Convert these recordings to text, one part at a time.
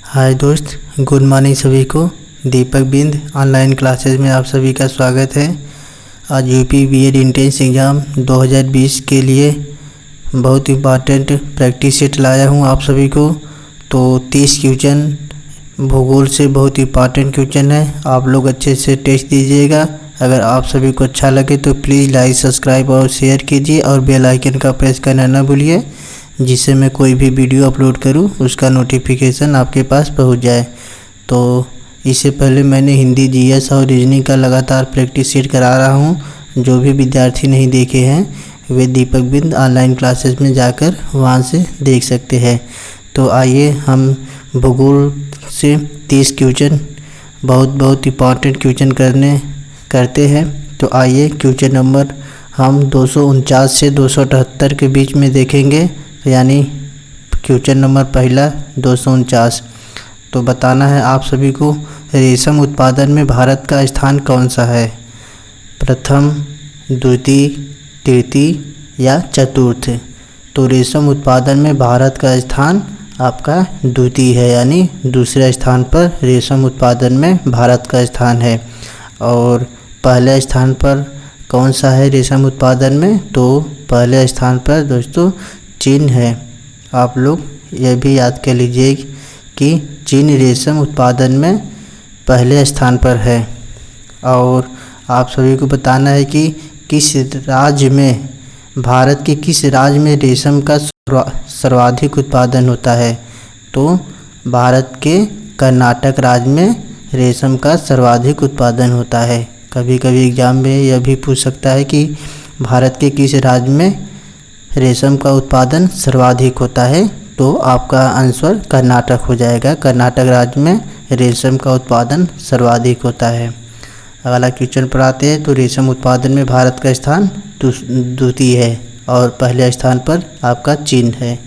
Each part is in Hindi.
हाय दोस्त, गुड मॉर्निंग सभी को। दीपक बिंद ऑनलाइन क्लासेस में आप सभी का स्वागत है। आज यूपी बीएड इंट्रेंस एग्ज़ाम 2020 के लिए बहुत इम्पॉर्टेंट प्रैक्टिस सेट लाया हूँ आप सभी को। तो 30 क्वेश्चन भूगोल से बहुत इम्पॉर्टेंट क्वेश्चन है, आप लोग अच्छे से टेस्ट दीजिएगा। अगर आप सभी को अच्छा लगे तो प्लीज़ लाइक, सब्सक्राइब और शेयर कीजिए और बेल आइकन का प्रेस करना ना भूलिए, जिससे मैं कोई भी वीडियो अपलोड करूं उसका नोटिफिकेशन आपके पास पहुंच जाए। तो इससे पहले मैंने हिंदी, जीएस और रीजनिंग का लगातार प्रैक्टिस सेट करा रहा हूं। जो भी विद्यार्थी नहीं देखे हैं वे दीपक बिंद ऑनलाइन क्लासेस में जाकर वहां से देख सकते हैं। तो आइए हम भूगोल से 30 क्वेश्चन बहुत इम्पॉर्टेंट क्वेश्चन करते हैं। तो आइए क्वेश्चन नंबर हम 249 से 278 के बीच में देखेंगे, यानी क्वेश्चन नंबर पहला 249। तो बताना है आप सभी को, रेशम उत्पादन में भारत का स्थान कौन सा है? प्रथम, द्वितीय, तृतीय या चतुर्थ? तो रेशम उत्पादन में भारत का स्थान आपका द्वितीय है, यानी दूसरे स्थान पर रेशम उत्पादन में भारत का स्थान है। और पहले स्थान पर कौन सा है रेशम उत्पादन में? तो पहले स्थान पर दोस्तों चीन है। आप लोग यह भी याद कर लीजिए कि चीन रेशम उत्पादन में पहले स्थान पर है। और आप सभी को बताना है कि किस राज्य में, भारत के किस राज्य में रेशम का सर्वाधिक उत्पादन होता है? तो भारत के कर्नाटक राज्य में रेशम का सर्वाधिक उत्पादन होता है। कभी कभी एग्जाम में यह भी पूछ सकता है कि भारत के किस राज्य में रेशम का उत्पादन सर्वाधिक होता है? तो आपका आंसर कर्नाटक हो जाएगा। कर्नाटक राज्य में रेशम का उत्पादन सर्वाधिक होता है। अगला क्वेश्चन पर आते हैं। तो रेशम उत्पादन में भारत का स्थान द्वितीय है और पहले स्थान पर आपका चीन है।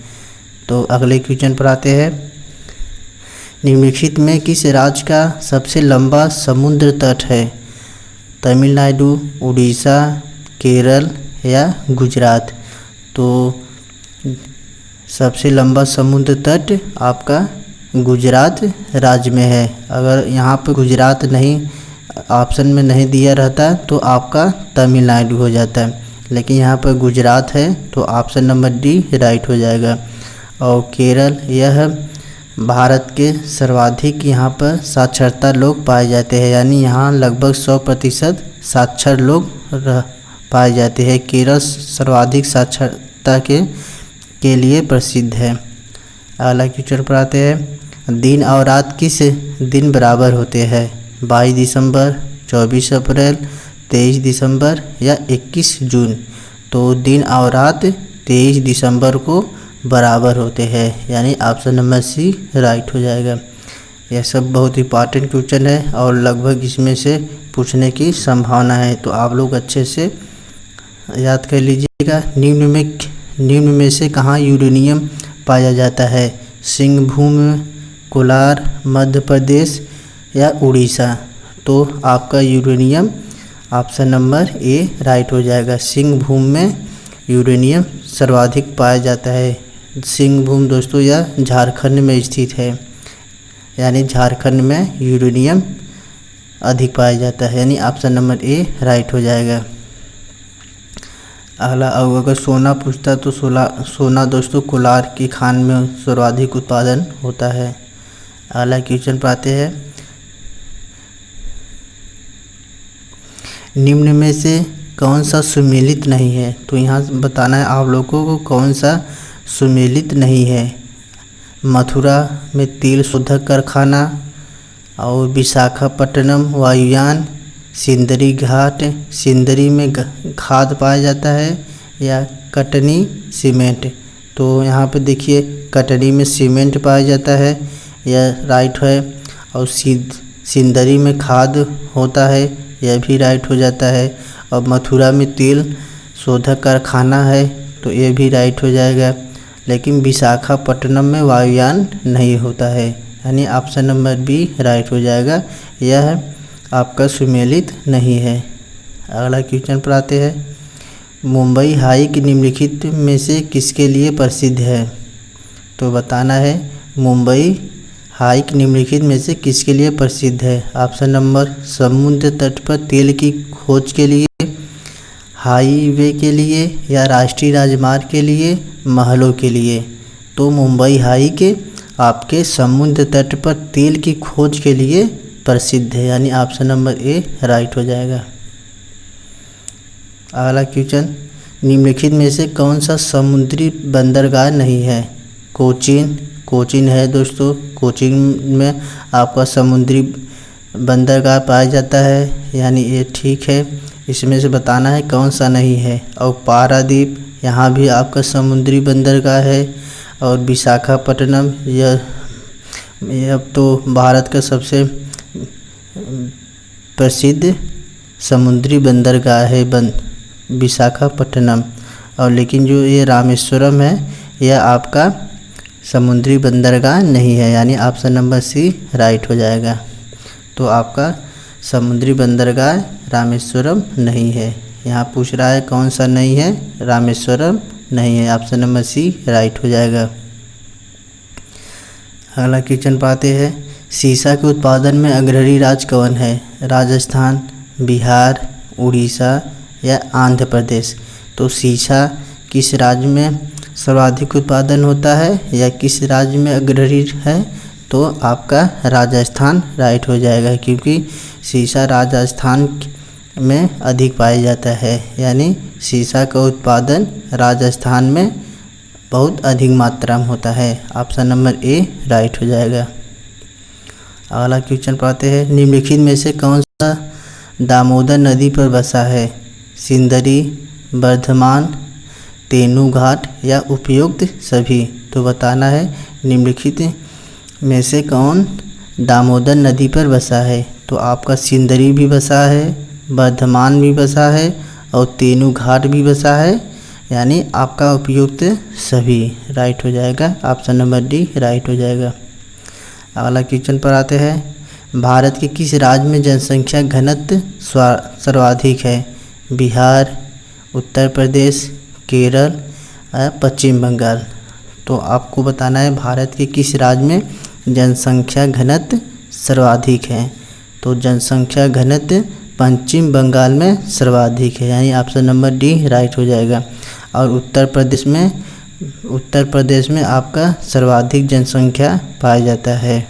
तो अगले क्वेश्चन पर आते हैं। निम्नलिखित में किस राज्य का सबसे लंबा समुद्र तट है? तमिलनाडु, उड़ीसा, केरल या गुजरात? तो सबसे लंबा समुद्र तट आपका गुजरात राज्य में है। अगर यहाँ पर गुजरात नहीं ऑप्शन में नहीं दिया रहता तो आपका तमिलनाडु हो जाता है, लेकिन यहाँ पर गुजरात है तो ऑप्शन नंबर डी राइट हो जाएगा। और केरल, यह भारत के सर्वाधिक यहाँ पर साक्षरता लोग पाए जाते हैं, यानी यहाँ लगभग 100% साक्षर लोग पाए जाते हैं। केरल सर्वाधिक साक्षरता के लिए प्रसिद्ध है। अगला क्वेश्चन पर आते हैं। दिन और रात किस दिन बराबर होते हैं? 22 दिसंबर, 24 अप्रैल, 23 दिसंबर या 21 जून? तो दिन और रात 23 दिसंबर को बराबर होते हैं, यानी ऑप्शन नंबर सी राइट हो जाएगा। यह सब बहुत इम्पॉर्टेंट क्वेश्चन है और लगभग इसमें से पूछने की संभावना है, तो आप लोग अच्छे से याद कर लीजिएगा। निम्न में से कहाँ यूरेनियम पाया जाता है? सिंहभूम, कोलार, मध्य प्रदेश या उड़ीसा? तो आपका uranium option number A right हो जाएगा। सिंहभूम में यूरेनियम सर्वाधिक पाया जाता है। सिंहभूम दोस्तों यह झारखंड में स्थित है, यानी झारखंड में यूरेनियम अधिक पाया जाता है, यानी ऑप्शन नंबर ए राइट हो जाएगा। अगला, अगर सोना पूछता तो सोना दोस्तों कोलार की खान में सर्वाधिक उत्पादन होता है। अगला क्वेश्चन पर आते हैं। निम्न में से कौन सा सुमेलित नहीं है? तो यहाँ बताना है आप लोगों को कौन सा सुमेलित नहीं है। मथुरा में तेल शोधक कारखाना, और विशाखापट्टनम वायुयान, सिंदरी घाट, सिंदरी में खाद पाया जाता है, या कटनी सीमेंट? तो यहाँ पे देखिए कटनी में सीमेंट पाया जाता है, यह राइट है। और सिंदरी में खाद होता है, यह भी राइट हो जाता है। और मथुरा में तेल शोधक कारखाना है, तो ये भी राइट हो जाएगा। लेकिन विशाखापट्टनम में वायुयान नहीं होता है, यानी ऑप्शन नंबर बी राइट हो जाएगा। यह आपका सुमेलित नहीं है। अगला क्वेश्चन पर आते हैं। मुंबई हाइक निम्नलिखित में से किसके लिए प्रसिद्ध है? तो बताना है मुंबई हाइक निम्नलिखित में से किसके लिए प्रसिद्ध है? ऑप्शन नंबर समुद्र तट पर तेल की खोज के लिए, हाईवे के लिए, या राष्ट्रीय राजमार्ग के लिए, महलों के लिए। तो मुंबई हाइक आपके समुद्र तट पर तेल की खोज के लिए प्रसिद्ध है, यानी ऑप्शन नंबर ए राइट हो जाएगा। अगला क्वेश्चन, निम्नलिखित में से कौन सा समुद्री बंदरगाह नहीं है? कोचीन है दोस्तों, कोचीन में आपका समुद्री बंदरगाह पाया जाता है, यानी ये ठीक है। इसमें से बताना है कौन सा नहीं है। और पारादीप, यहाँ भी आपका समुद्री बंदरगाह है। और विशाखापट्टनम, यह तो भारत का सबसे प्रसिद्ध समुद्री बंदरगाह है विशाखापट्टनम। और लेकिन जो ये रामेश्वरम है यह आपका समुद्री बंदरगाह नहीं है, यानी ऑप्शन नंबर सी राइट हो जाएगा। तो आपका समुद्री बंदरगाह रामेश्वरम नहीं है। यहाँ पूछ रहा है कौन सा नहीं है? रामेश्वरम नहीं है, ऑप्शन नंबर सी राइट हो जाएगा। अगला क्वेश्चन पाते हैं, सीसा के उत्पादन में अग्रणी राज्य कौन है? राजस्थान, बिहार, उड़ीसा या आंध्र प्रदेश। तो सीसा किस राज्य में सर्वाधिक उत्पादन होता है या किस राज्य में अग्रणी है? तो आपका राजस्थान राइट हो जाएगा, क्योंकि सीसा राजस्थान में अधिक पाया जाता है, यानी सीसा का उत्पादन राजस्थान में बहुत अधिक मात्रा में होता है। ऑप्शन नंबर ए राइट हो जाएगा। अगला क्वेश्चन पढ़ते हैं, निम्नलिखित में से कौन सा दामोदर नदी पर बसा है? सिंदरी, वर्धमान, तेनूघाट या उपयुक्त सभी। तो बताना है निम्नलिखित में से कौन दामोदर नदी पर बसा है? तो आपका सिंदरी भी बसा है, वर्धमान भी बसा है और तेनूघाट भी बसा है, यानी आपका उपयुक्त सभी राइट हो जाएगा। ऑप्शन नंबर डी राइट हो जाएगा। अगला क्वेश्चन पर आते हैं, भारत के किस राज्य में जनसंख्या घनत्व सर्वाधिक है? बिहार, उत्तर प्रदेश, केरल या पश्चिम बंगाल। तो आपको बताना है भारत के किस राज्य में जनसंख्या घनत्व सर्वाधिक है। तो जनसंख्या घनत्व पश्चिम बंगाल में सर्वाधिक है, यानी ऑप्शन नंबर डी राइट हो जाएगा। और उत्तर प्रदेश में आपका सर्वाधिक जनसंख्या पाया जाता है।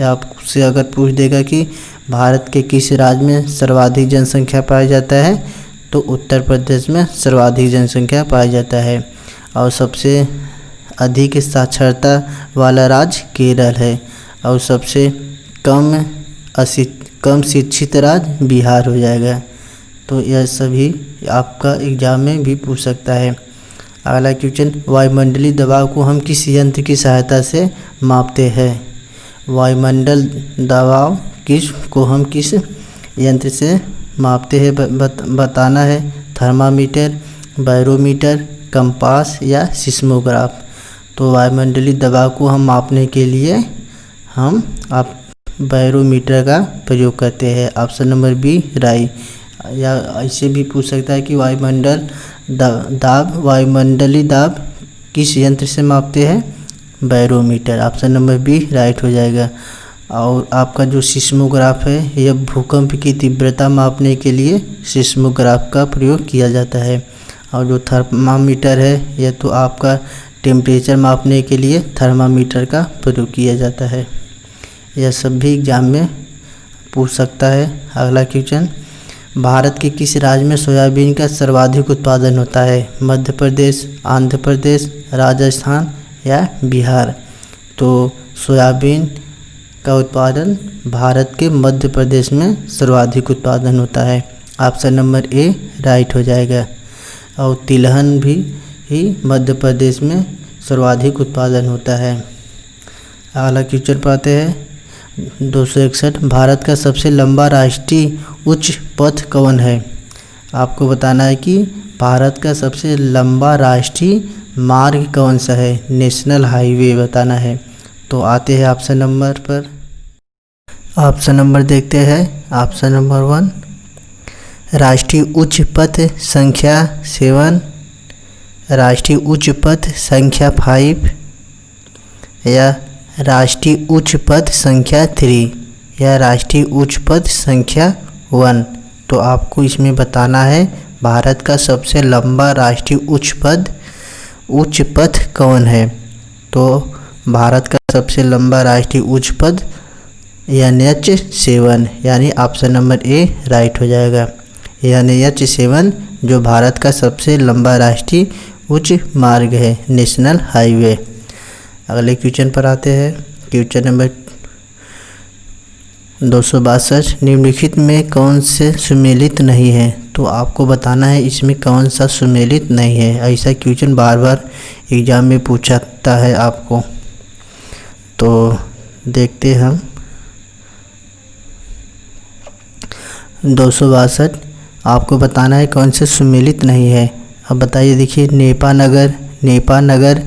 आपसे अगर पूछ देगा कि भारत के किस राज्य में सर्वाधिक जनसंख्या पाया जाता है, तो उत्तर प्रदेश में सर्वाधिक जनसंख्या पाया जाता है। और सबसे अधिक साक्षरता वाला राज्य केरल है और सबसे कम शिक्षित राज्य बिहार हो जाएगा। तो यह सभी आपका एग्जाम में भी पूछ सकता है। अगला क्वेश्चन, वायुमंडलीय दबाव को हम किस यंत्र की सहायता से मापते हैं? वायुमंडल दबाव को हम किस यंत्र से मापते हैं? बताना है थर्मामीटर, बैरोमीटर, कंपास या सिस्मोग्राफ। तो वायुमंडलीय दबाव को हम मापने के लिए हम बैरोमीटर का प्रयोग करते हैं। Option number B right. या ऐसे भी पूछ सकता है कि वायुमंडलीय दाब किस यंत्र से मापते हैं? Barometer. Option number B right हो जाएगा। और आपका जो सिस्मोग्राफ है यह भूकंप की तीव्रता मापने के लिए सिस्मोग्राफ का प्रयोग किया जाता है। और जो थर्मामीटर है यह तो आपका टेम्परेचर मापने के लिए थर्मामीटर का प्रयोग किया जाता है। यह सब भी एग्जाम में पूछ सकता है। अगला क्वेश्चन, भारत के किस राज्य में सोयाबीन का सर्वाधिक उत्पादन होता है? मध्य प्रदेश, आंध्र प्रदेश, राजस्थान या बिहार। तो सोयाबीन का उत्पादन भारत के मध्य प्रदेश में सर्वाधिक उत्पादन होता है। ऑप्शन नंबर ए राइट हो जाएगा। और तिलहन भी मध्य प्रदेश में सर्वाधिक उत्पादन होता है। अगला क्वेश्चन पाते हैं 261, भारत का सबसे लंबा राष्ट्रीय उच्च पथ कौन है? आपको बताना है कि भारत का सबसे लंबा राष्ट्रीय मार्ग कौन सा है? नेशनल हाईवे बताना है। तो आते हैं ऑप्शन नंबर पर। ऑप्शन नंबर देखते हैं। ऑप्शन नंबर 1 राष्ट्रीय उच्च पथ संख्या 7, राष्ट्रीय उच्च पथ संख्या 5 या राष्ट्रीय उच्च पथ संख्या 3 या राष्ट्रीय उच्च पथ संख्या 1। तो आपको इसमें बताना है भारत का सबसे लंबा राष्ट्रीय उच्च पथ कौन है। तो भारत का सबसे लंबा राष्ट्रीय उच्च पथ NH7 यानी ऑप्शन नंबर ए राइट हो जाएगा। NH7 जो भारत का सबसे लंबा राष्ट्रीय उच्च मार्ग है, नेशनल हाईवे। अगले क्वेश्चन पर आते हैं। क्वेश्चन नंबर 262, निम्नलिखित में कौन से सुमेलित नहीं है। तो आपको बताना है इसमें कौन सा सुमेलित नहीं है। ऐसा क्वेश्चन बार बार एग्जाम में पूछता है आपको। तो देखते हैं हम 262, आपको बताना है कौन से सुमेलित नहीं है। अब बताइए, देखिए नेपा नगर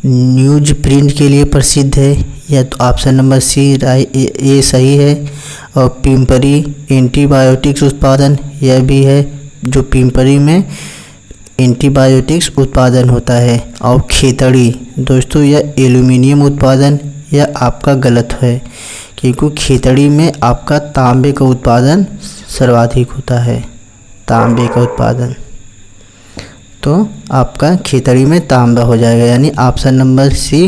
न्यूज प्रिंट के लिए प्रसिद्ध है, या तो ऑप्शन नंबर सी ए सही है। और पिंपरी एंटीबायोटिक्स उत्पादन, यह भी है जो पिंपरी में एंटीबायोटिक्स उत्पादन होता है। और खेतड़ी दोस्तों यह एल्यूमिनियम उत्पादन, यह आपका गलत है, क्योंकि खेतड़ी में आपका तांबे का उत्पादन सर्वाधिक होता है, तांबे का उत्पादन। तो आपका खेतड़ी में तांबा हो जाएगा, यानी ऑप्शन नंबर सी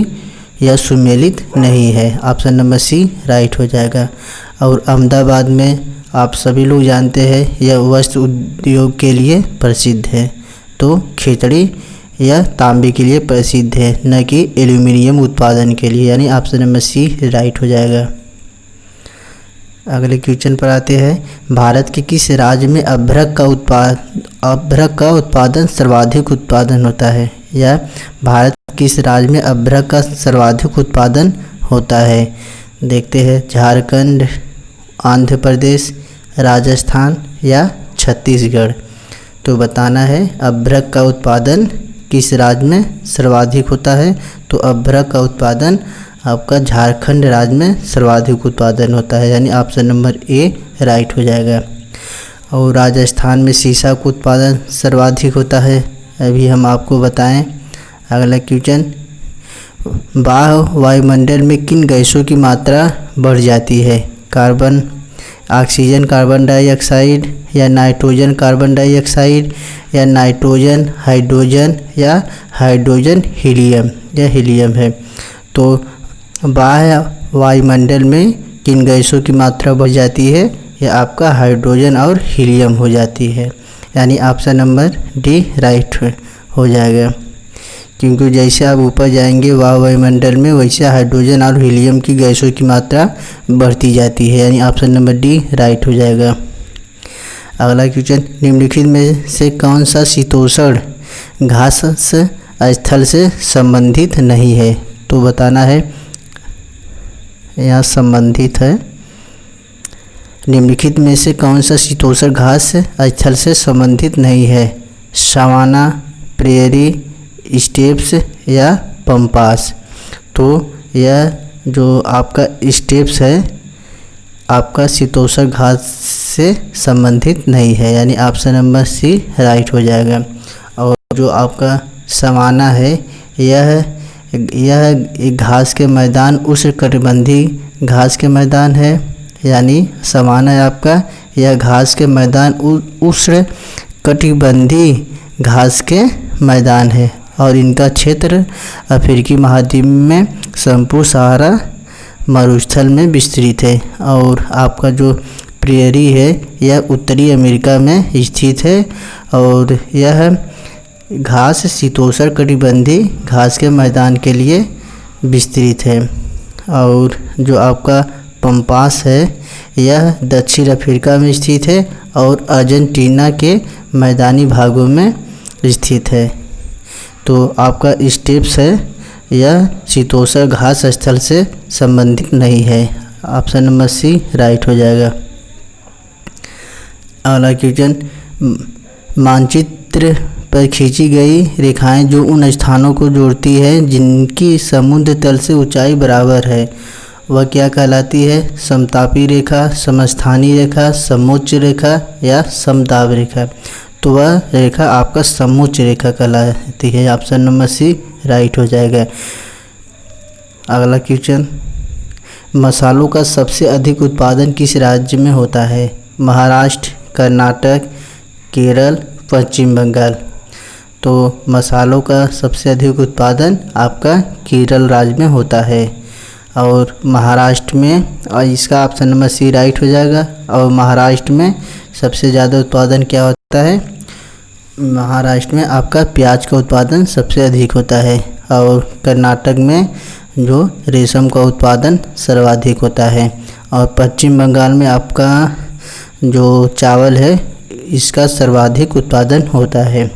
यह सुमेलित नहीं है। ऑप्शन नंबर सी राइट हो जाएगा। और अहमदाबाद में आप सभी लोग जानते हैं यह वस्त्र उद्योग के लिए प्रसिद्ध है। तो खेतड़ी यह तांबे के लिए प्रसिद्ध है, न कि एल्यूमिनियम उत्पादन के लिए, यानी ऑप्शन नंबर सी राइट हो जाएगा। अगले क्वेश्चन पर आते हैं। भारत के किस राज्य में अभ्रक का उत्पादन सर्वाधिक उत्पादन होता है, या भारत किस राज्य में अभ्रक का सर्वाधिक उत्पादन होता है। देखते हैं, झारखंड, आंध्र प्रदेश, राजस्थान या छत्तीसगढ़। तो बताना है अभ्रक का उत्पादन किस राज्य में सर्वाधिक होता है। तो अभ्रक का उत्पादन आपका झारखंड राज्य में सर्वाधिक उत्पादन होता है, यानी ऑप्शन नंबर ए राइट हो जाएगा। और राजस्थान में सीसा का उत्पादन सर्वाधिक होता है, अभी हम आपको बताएं। अगला क्वेश्चन, वायुमंडल में किन गैसों की मात्रा बढ़ जाती है। कार्बन, ऑक्सीजन कार्बन डाइऑक्साइड, या नाइट्रोजन कार्बन डाइऑक्साइड, या नाइट्रोजन हाइड्रोजन, या हाइड्रोजन हीलियम, या हीलियम है। तो वायुमंडल में किन गैसों की मात्रा बढ़ जाती है, यह आपका हाइड्रोजन और हीलियम हो जाती है, यानी ऑप्शन नंबर डी राइट हो जाएगा। क्योंकि जैसे आप ऊपर जाएंगे वायुमंडल में, वैसे हाइड्रोजन और हीलियम की गैसों की मात्रा बढ़ती जाती है, यानी ऑप्शन नंबर डी राइट हो जाएगा। अगला क्वेश्चन, निम्नलिखित में से कौन सा शीतोष्ण घास स्थल से संबंधित नहीं है। तो बताना है, यहाँ संबंधित है। निम्नलिखित में से कौन सा शीतोष्ण घास स्थल से संबंधित नहीं है। सवाना, प्रेयरी, स्टेप्स या पंपास। तो यह जो आपका स्टेप्स है आपका शीतोष्ण घास से संबंधित नहीं है, यानी ऑप्शन नंबर सी राइट हो जाएगा। और जो आपका सवाना है यह घास के मैदान उष्णकटिबंधीय घास के मैदान है, यानी सवाना आपका यह घास के मैदान उष्णकटिबंधीय घास के मैदान है। और इनका क्षेत्र अफ्रीकी महाद्वीप में संपूर्ण सहारा मरुस्थल में विस्तृत है। और आपका जो प्रेयरी है यह उत्तरी अमेरिका में स्थित है, और यह घास शीतोष्ण कटिबंधीय घास के मैदान के लिए विस्तृत है। और जो आपका पंपास है यह दक्षिण अफ्रीका में स्थित है और अर्जेंटीना के मैदानी भागों में स्थित है। तो आपका स्टेप्स है यह शीतोष्ण घास स्थल से संबंधित नहीं है, ऑप्शन नंबर सी राइट हो जाएगा। अगला क्वेश्चन, मानचित्र पर खींची गई रेखाएं जो उन स्थानों को जोड़ती है जिनकी समुद्र तल से ऊंचाई बराबर है, वह क्या कहलाती है। समतापी रेखा, समस्थानी रेखा, समोच्च रेखा या समदाब रेखा। तो वह रेखा आपका समोच्च रेखा कहलाती है, ऑप्शन नंबर सी राइट हो जाएगा। अगला क्वेश्चन, मसालों का सबसे अधिक उत्पादन किस राज्य में होता है? महाराष्ट्र, कर्नाटक, केरल, पश्चिम बंगाल। तो मसालों का सबसे अधिक उत्पादन आपका केरल राज्य में होता है और महाराष्ट्र में, और इसका ऑप्शन नंबर सी राइट हो जाएगा। और महाराष्ट्र में सबसे ज़्यादा उत्पादन क्या होता है? महाराष्ट्र में आपका प्याज का उत्पादन सबसे अधिक होता है और कर्नाटक में जो रेशम का उत्पादन सर्वाधिक होता है और पश्चिम बंगाल में आपका जो चावल है इसका सर्वाधिक उत्पादन होता है।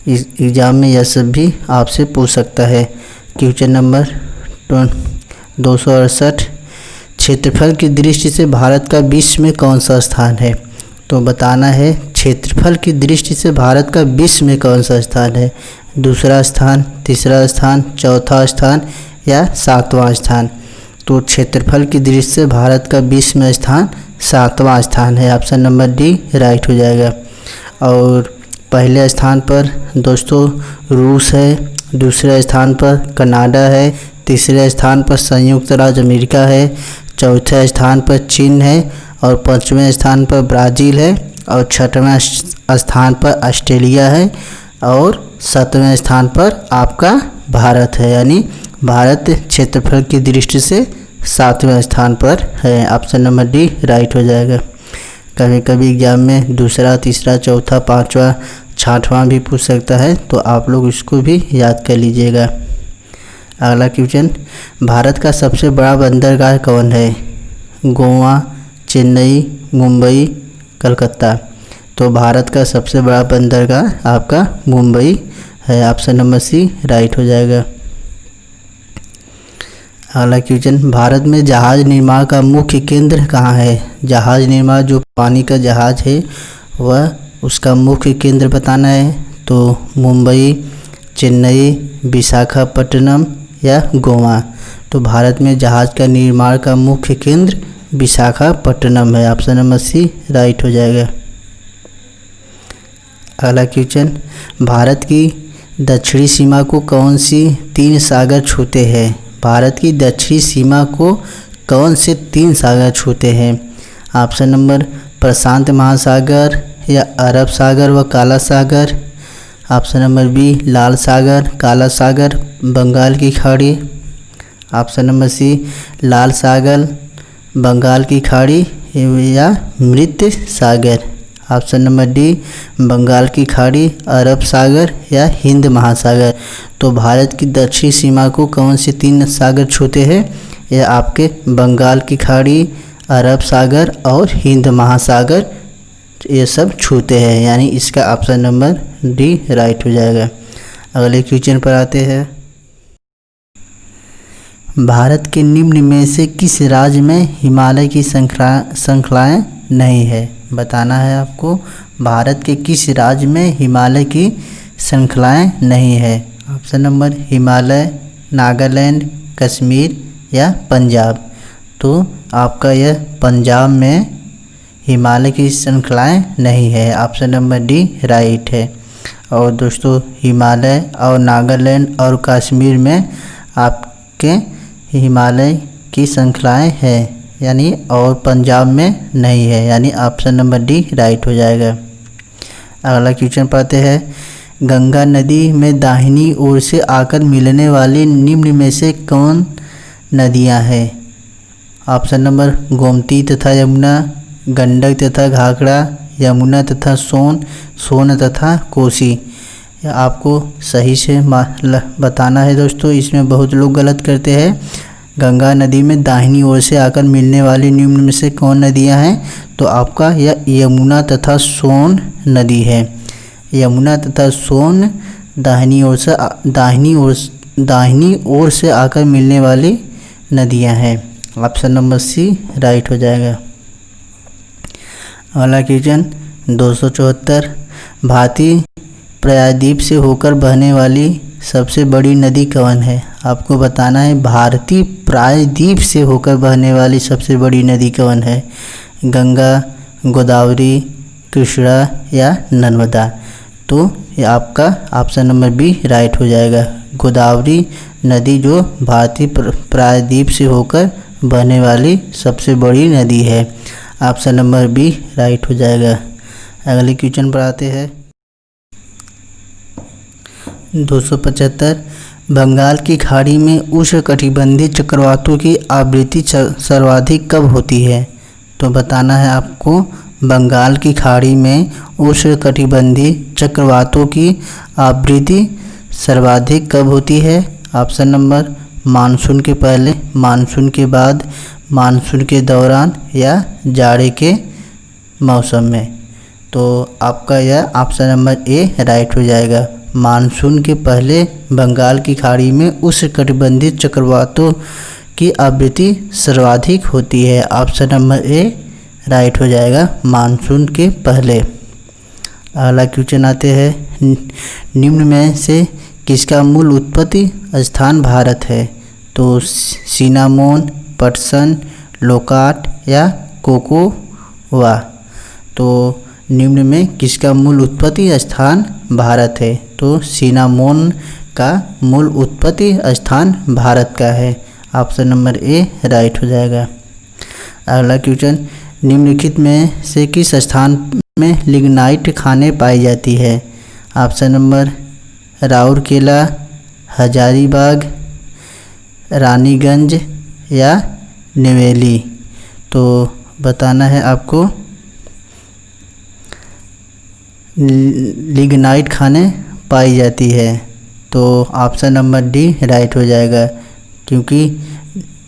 इस एग्ज़ाम में यह सब भी आपसे पूछ सकता है। क्वेश्चन नंबर 268, क्षेत्रफल की दृष्टि से भारत का विश्व में कौन सा स्थान है? तो बताना है क्षेत्रफल की दृष्टि से भारत का विश्व में कौन सा स्थान है? दूसरा स्थान, तीसरा स्थान, चौथा स्थान या सातवां स्थान? तो क्षेत्रफल की दृष्टि से भारत का विश्व में स्थान सातवां स्थान है। ऑप्शन नंबर डी राइट हो जाएगा। और पहले स्थान पर दोस्तों रूस है, दूसरे स्थान पर कनाडा है, तीसरे स्थान पर संयुक्त राज्य अमेरिका है, चौथे स्थान पर चीन है और पाँचवें स्थान पर ब्राज़ील है और छठवें स्थान पर ऑस्ट्रेलिया है और सातवें स्थान पर आपका भारत है। यानी भारत क्षेत्रफल की दृष्टि से सातवें स्थान पर है। ऑप्शन नंबर डी राइट हो जाएगा। कभी कभी एग्जाम में दूसरा, तीसरा, चौथा, पाँचवा, छठवां भी पूछ सकता है, तो आप लोग इसको भी याद कर लीजिएगा। अगला क्वेश्चन, भारत का सबसे बड़ा बंदरगाह कौन है? गोवा, चेन्नई, मुंबई, कलकत्ता। तो भारत का सबसे बड़ा बंदरगाह आपका मुंबई है। ऑप्शन नंबर सी राइट हो जाएगा। अगला क्वेश्चन, भारत में जहाज निर्माण का मुख्य केंद्र कहाँ है? जहाज निर्माण जो पानी का जहाज है वह उसका मुख्य केंद्र बताना है। तो मुंबई, चेन्नई, विशाखापट्टनम या गोवा। तो भारत में जहाज का निर्माण का मुख्य केंद्र विशाखापट्टनम है। ऑप्शन नंबर सी राइट हो जाएगा। अगला क्वेश्चन, भारत की दक्षिणी सीमा को कौन सी 3 सागर छूते हैं? भारत की दक्षिणी सीमा को कौन से 3 सागर छूते हैं? ऑप्शन नंबर प्रशांत महासागर या अरब सागर व काला सागर। ऑप्शन नंबर बी लाल सागर, काला सागर, बंगाल की खाड़ी। ऑप्शन नंबर सी लाल सागर, बंगाल की खाड़ी या मृत सागर। ऑप्शन नंबर डी बंगाल की खाड़ी, अरब सागर या हिंद महासागर। तो भारत की दक्षिणी सीमा को कौन से 3 सागर छूते हैं? यह आपके बंगाल की खाड़ी, अरब सागर और हिंद महासागर ये सब छूते हैं। यानी इसका ऑप्शन नंबर डी राइट हो जाएगा। अगले क्वेश्चन पर आते हैं। भारत के निम्न में से किस राज्य में हिमालय की श्रृंखलाएं नहीं है? बताना है आपको भारत के किस राज्य में हिमालय की श्रृंखलाएं नहीं है। ऑप्शन नंबर हिमालय, नागालैंड, कश्मीर या पंजाब। तो आपका यह पंजाब में हिमालय की श्रृंखलाएं नहीं है। ऑप्शन नंबर डी राइट है। और दोस्तों हिमालय और नागालैंड और कश्मीर में आपके हिमालय की श्रृंखलाएं हैं यानी, और पंजाब में नहीं है। यानी ऑप्शन नंबर डी राइट हो जाएगा। अगला क्वेश्चन पढ़ते हैं। गंगा नदी में दाहिनी ओर से आकर मिलने वाली निम्न में से कौन नदियां हैं? ऑप्शन नंबर गोमती तथा यमुना, गंडक तथा घाघरा, यमुना तथा सोन, सोन तथा कोसी। आपको सही से बताना है दोस्तों। इसमें बहुत लोग गलत करते हैं। गंगा नदी में दाहिनी ओर से आकर मिलने वाली निम्न में से कौन नदियां हैं? तो आपका यह यमुना तथा सोन नदी है। यमुना तथा सोन दाहिनी ओर से आकर मिलने वाली नदियां हैं। ऑप्शन नंबर सी राइट हो जाएगा। अगला क्वेश्चन 274, भारतीय प्रायद्वीप से होकर बहने वाली सबसे बड़ी नदी कौन है? आपको बताना है भारतीय प्रायद्वीप से होकर बहने वाली सबसे बड़ी नदी कौन है? गंगा, गोदावरी, कृष्णा या नर्मदा। तो ये आपका ऑप्शन नंबर बी राइट हो जाएगा। गोदावरी नदी जो भारतीय प्रायद्वीप से होकर बहने वाली सबसे बड़ी नदी है। ऑप्शन नंबर बी राइट हो जाएगा। अगले क्वेश्चन पर आते हैं। 275 बंगाल की खाड़ी में उष्णकटिबंधीय चक्रवातों की आवृत्ति सर्वाधिक कब होती है? तो बताना है आपको बंगाल की खाड़ी में उष्णकटिबंधीय चक्रवातों की आवृत्ति सर्वाधिक कब होती है? ऑप्शन नंबर मानसून के पहले, मानसून के बाद, मानसून के दौरान या जाड़े के मौसम में। तो आपका यह ऑप्शन नंबर ए राइट हो जाएगा। मानसून के पहले बंगाल की खाड़ी में उष्णकटिबंधीय चक्रवातों की आवृत्ति सर्वाधिक होती है। ऑप्शन नंबर ए राइट हो जाएगा, मानसून के पहले। अगला क्वेश्चन आते हैं। निम्न में से किसका मूल उत्पत्ति स्थान भारत है? तो सिनामोन, पटसन, लोकाट या कोकोवा। तो निम्न में किसका मूल उत्पत्ति स्थान भारत है? तो सिनामोन का मूल उत्पत्ति स्थान भारत का है। ऑप्शन नंबर ए राइट हो जाएगा। अगला क्वेश्चन। निम्नलिखित में से किस स्थान में लिग्नाइट खानें पाई जाती है? ऑप्शन नंबर राउरकेला, हजारीबाग, रानीगंज या नेवेली। तो बताना है आपको लिग्नाइट खानें पाई जाती है। तो ऑप्शन नंबर डी राइट हो जाएगा, क्योंकि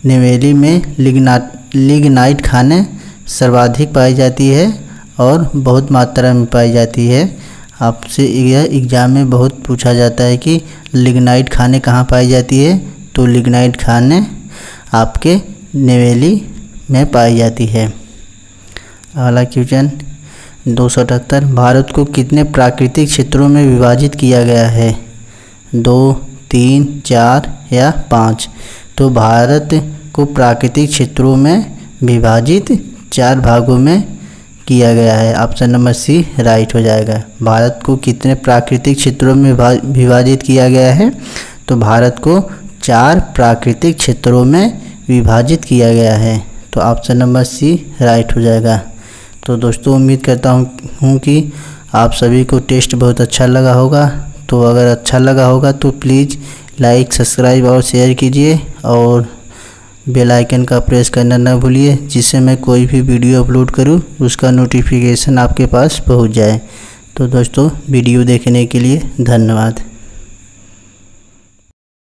नेवेली में लिग्नाइट खानें सर्वाधिक पाई जाती है और बहुत मात्रा में पाई जाती है। आपसे यह एग्ज़ाम में बहुत पूछा जाता है कि लिग्नाइट खानें कहाँ पाई जाती है? तो लिग्नाइट खानें आपके नेवेली में पाई जाती है। अगला क्वेश्चन 278 भारत को कितने प्राकृतिक क्षेत्रों में विभाजित किया गया है? 2, 3, 4 या 5। तो भारत को प्राकृतिक क्षेत्रों में विभाजित 4 भागों में किया गया है। ऑप्शन नंबर सी राइट हो जाएगा। भारत को कितने प्राकृतिक क्षेत्रों में विभाजित किया गया है? तो भारत को 4 प्राकृतिक क्षेत्रों में विभाजित किया गया है। तो ऑप्शन नंबर सी राइट हो जाएगा। तो दोस्तों उम्मीद करता हूँ कि आप सभी को टेस्ट बहुत अच्छा लगा होगा। तो अगर अच्छा लगा होगा तो प्लीज़ लाइक, सब्सक्राइब और शेयर कीजिए और बेल आइकन का प्रेस करना न भूलिए, जिससे मैं कोई भी वीडियो अपलोड करूँ उसका नोटिफिकेशन आपके पास पहुँच जाए। तो दोस्तों वीडियो देखने के लिए धन्यवाद।